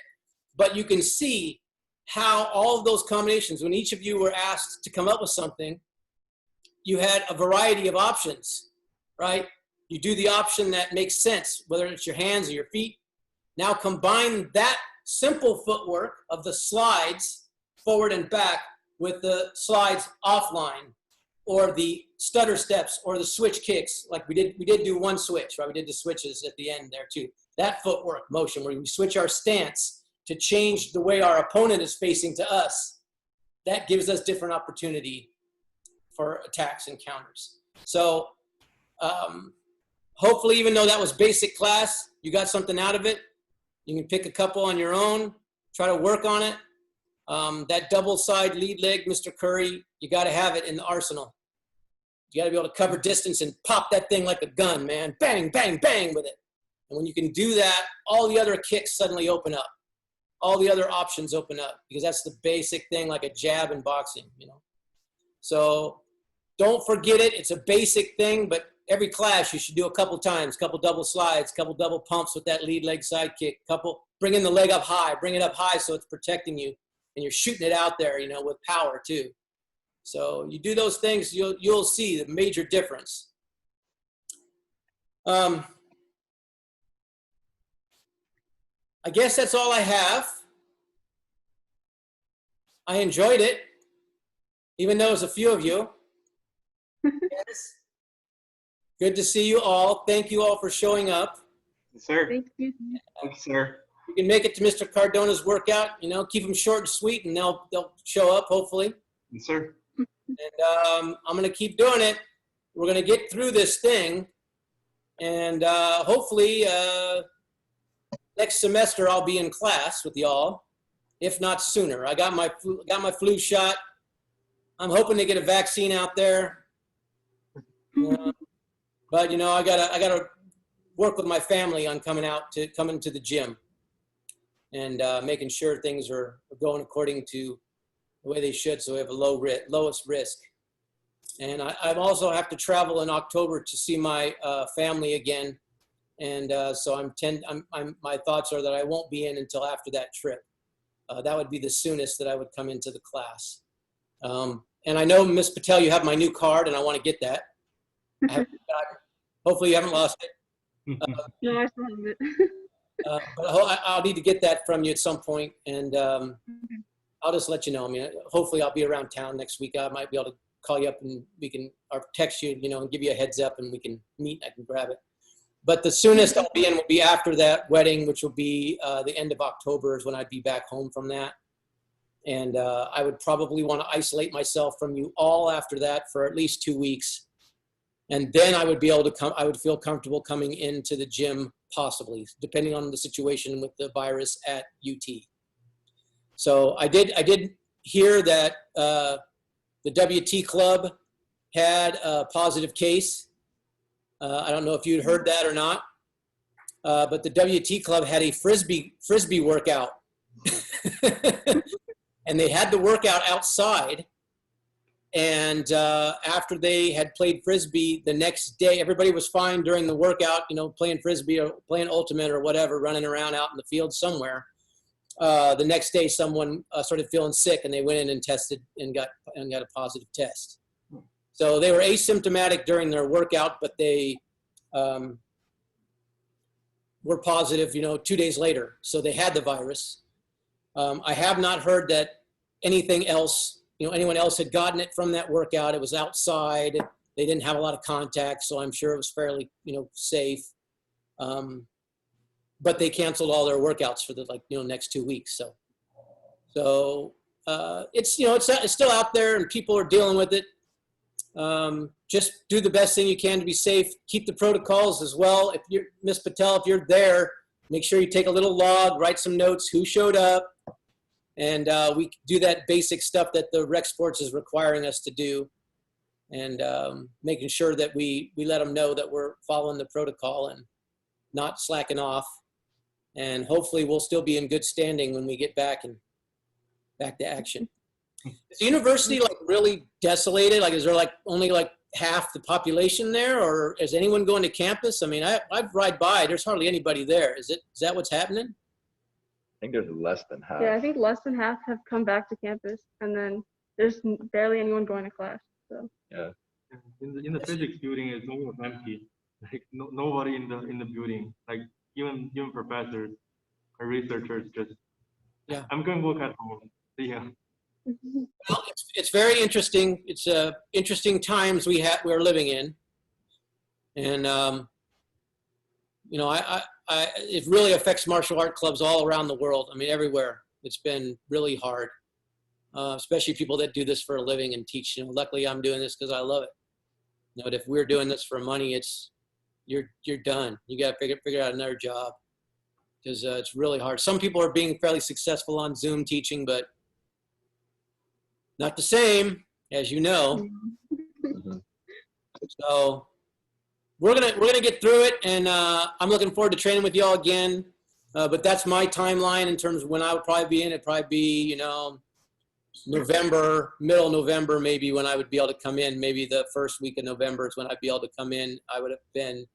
But you can see how all of those combinations, when each of you were asked to come up with something, you had a variety of options, right? You do the option that makes sense, whether it's your hands or your feet. Now combine that simple footwork of the slides forward and back with the slides offline, or the stutter steps, or the switch kicks. Like we did do one switch, right? We did the switches at the end there too. That footwork motion where we switch our stance to change the way our opponent is facing to us, that gives us different opportunity for attacks and counters. So hopefully, even though that was basic class, you got something out of it. You can pick a couple on your own, try to work on it. That double side lead leg, Mr. Curry, you got to have it in the arsenal. You got to be able to cover distance and pop that thing like a gun, man. Bang, bang, bang with it. And when you can do that, all the other kicks suddenly open up. All the other options open up, because that's the basic thing, like a jab in boxing, you know. So don't forget it. It's a basic thing, but every class you should do a couple times, couple double slides, couple double pumps with that lead leg side kick, bringing the leg up high, bring it up high so it's protecting you, and you're shooting it out there, you know, with power too. So you do those things, you'll see the major difference. I guess that's all I have. I enjoyed it, even though it was a few of you. Yes. Good to see you all. Thank you all for showing up. Yes, sir. Thank you. Thank you, sir. You can make it to Mr. Cardona's workout, you know, keep them short and sweet, and they'll show up, hopefully. Yes, sir. And I'm going to keep doing it. We're going to get through this thing, and hopefully next semester I'll be in class with y'all, if not sooner. I got my flu shot. I'm hoping to get a vaccine out there. But you know, I gotta work with my family on coming to the gym and making sure things are going according to the way they should, so we have a lowest risk. And I also have to travel in October to see my family again, and so my thoughts are that I won't be in until after that trip. That would be the soonest that I would come into the class. And I know, Ms. Patel, you have my new card, and I want to get that. I haven't got it. Hopefully you haven't lost it. No, I still have it. But I'll need to get that from you at some point, and I'll just let you know. I mean, hopefully I'll be around town next week. I might be able to call you up, and we can, or text you, you know, and give you a heads up, and we can meet. I can grab it. But the soonest I'll be in will be after that wedding, which will be the end of October is when I'd be back home from that. And I would probably want to isolate myself from you all after that for at least 2 weeks. And then I would be able to come, I would feel comfortable coming into the gym, possibly, depending on the situation with the virus at UT. So I did hear that the WT Club had a positive case. I don't know if you'd heard that or not, but the WT Club had a frisbee workout. And they had the workout outside. And after they had played frisbee the next day, everybody was fine during the workout, you know, playing frisbee or playing ultimate or whatever, running around out in the field somewhere. The next day, someone started feeling sick, and they went in and tested and got a positive test. So they were asymptomatic during their workout, but they were positive, you know, 2 days later. So they had the virus. I have not heard that anything else, you know, anyone else had gotten it from that workout. It was outside. They didn't have a lot of contact, so I'm sure it was fairly, you know, safe. But they canceled all their workouts for the, like, you know, next 2 weeks. So it's, you know, it's still out there, and people are dealing with it. Just do the best thing you can to be safe. Keep the protocols as well. If you're, Ms. Patel, if you're there, make sure you take a little log, write some notes, who showed up. And we do that basic stuff that the Rec Sports is requiring us to do, and making sure that we let them know that we're following the protocol and not slacking off. And hopefully we'll still be in good standing when we get back to action. Is the university like really desolated? Like, is there like only like half the population there, or is anyone going to campus? I mean, I ride by, there's hardly anybody there. Is that what's happening? I think there's less than half. Yeah, I think less than half have come back to campus, and then there's barely anyone going to class. So Yeah. In the physics building, it's almost empty. Like nobody in the building. Like even professors or researchers just I'm going to work at home. See you. Well, it's very interesting. It's interesting times we're living in, and you know, it really affects martial art clubs all around the world. I mean, everywhere. It's been really hard, especially people that do this for a living and teach. You know, luckily I'm doing this because I love it. You know, if we're doing this for money, you're done. You got to figure out another job because it's really hard. Some people are being fairly successful on Zoom teaching, but not the same, as you know. Mhm. So we're gonna get through it, and I'm looking forward to training with y'all again. But that's my timeline in terms of when I would probably be in. It'd probably be, you know, November, middle November, maybe when I would be able to come in. Maybe the first week of November is when I'd be able to come in. I would have been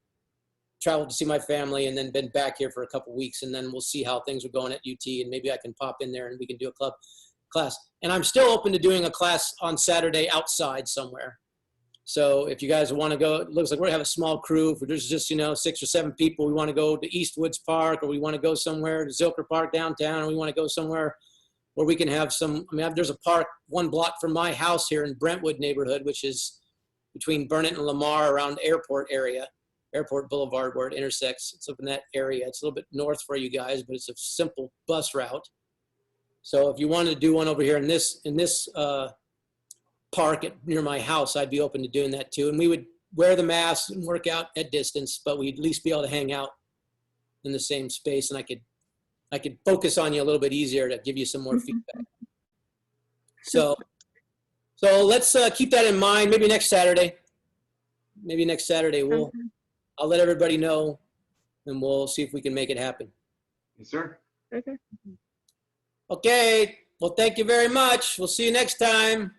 traveled to see my family and then been back here for a couple weeks, and then we'll see how things are going at UT, and maybe I can pop in there and we can do a class. And I'm still open to doing a class on Saturday outside somewhere. So if you guys want to go, it looks like we're gonna have a small crew. If there's just, you know, 6 or 7 people, we want to go to Eastwoods Park, or we want to go somewhere to Zilker Park downtown, or we want to go somewhere where we can have some, I mean, there's a park 1 block from my house here in Brentwood neighborhood, which is between Burnett and Lamar around Airport area, Airport Boulevard, where it intersects. It's up in that area. It's a little bit north for you guys, but it's a simple bus route. So if you wanted to do one over here in this park near my house, I'd be open to doing that too. And we would wear the masks and work out at distance, but we'd at least be able to hang out in the same space, and I could focus on you a little bit easier to give you some more feedback. So let's keep that in mind. Maybe next Saturday. I'll let everybody know, and we'll see if we can make it happen. Yes, sir. Okay. Okay. Well, thank you very much. We'll see you next time.